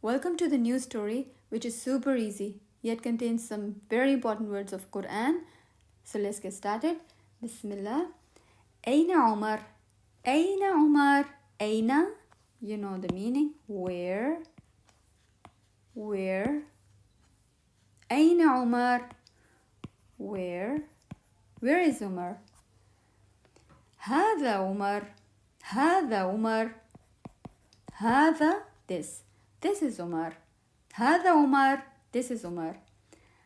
Welcome to the new story, which is super easy, yet contains some very important words of Quran. So let's get started. Bismillah. Aina Umar. Aina Umar. Aina. You know the meaning. Where? Where? Aina Umar. Where? Where is Umar? هذا عمر. هذا عمر. هذا this. This is Umar. هذا عمر. This is Umar.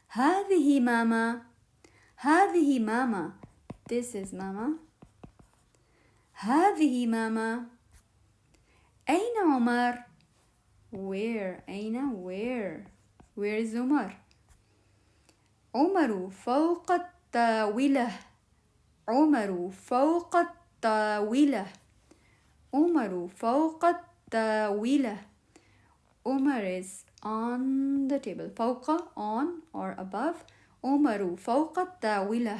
هذه ماما. هذه ماما. This is mama. هذه ماما. أين عمر? Where? أين? Where? Where is Umar? عمر فوق الطاولة. عمر فوق الطاولة. عمر فوق الطاولة. Umar is on the table. فوق, on or above. عمر فوق الطاولة.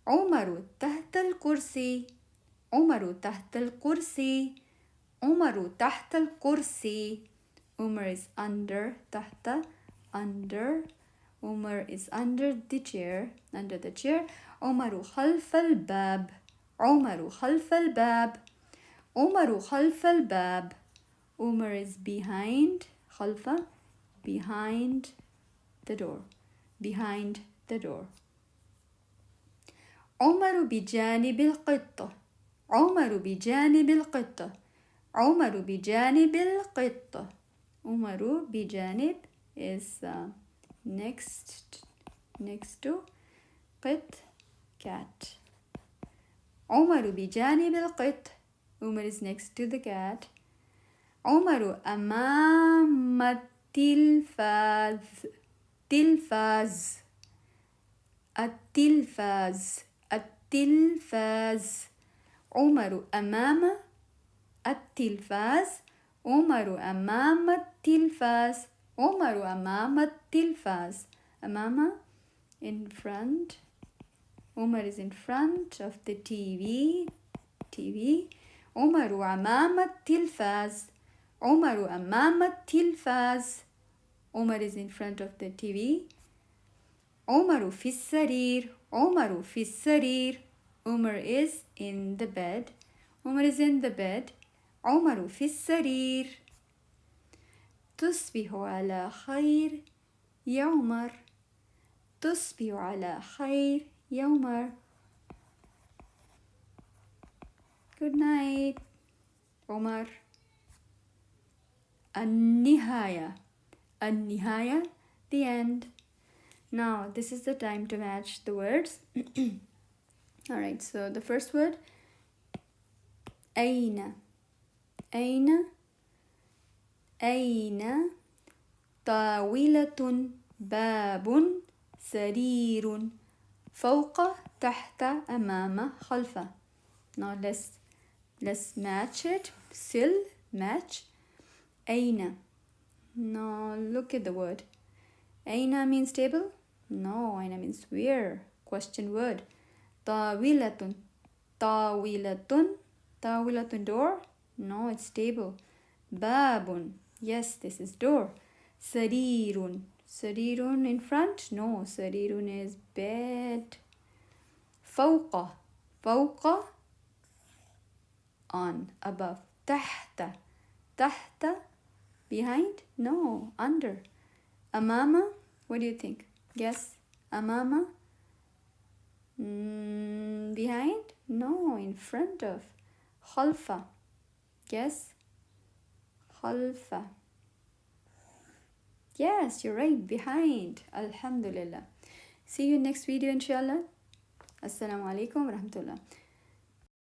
عمر تحت الكرسي. عمر تحت الكرسي. عمر تحت الكرسي. Umar is under. تحت, under. Umar is under the chair. Under the chair. عمر خلف الباب. عمر خلف الباب. عمر خلف الباب. Umar is behind. خلف, behind the door. Behind the door. عمر بجانب القطة. عمر بجانب القطة. عمر بجانب القطة. عمر بجانب is next to قط, cat. عمر بجانب القط. Umar is next to the cat. عمر أمام التلفاز. تلفاز. التلفاز. التلفاز. عمر أمام التلفاز. عمر أمام التلفاز. عمر أمام التلفاز. أمام, in front. Umar is in front of the TV. عمر أمام التلفاز. عمر أمام التلفاز. Umar is in front of the TV. عمر في السرير. عمر في السرير. Umar is in the bed. Umar is in the bed. عمر في السرير. تصبح على خير يا عمر. تصبح على خير يا عمر. Good night, Omar. النهاية. النهاية, the end. Now, this is the time to match the words. Alright, so the first word, أين. أين. أين. طاولة. باب. سرير. فوق. تحت. أمام. خلف. Now let's match it. Still match. أين. Now look at the word. أين means table? No, أين means where. Question word. طاولة. طاولة. طاولة door? No, it's table. باب. Yes, this is door. سرير. سرير in front? No, سرير is bed. فوق. فوق, on, above. تحت. تحت, behind? No, under. أمام, what do you think? Guess. أمام. Behind? No, in front of. خلف. Guess. خلف. Yes, you're right, behind. Alhamdulillah. See you next video inshallah. Assalamu alaikum wa rahmatullah.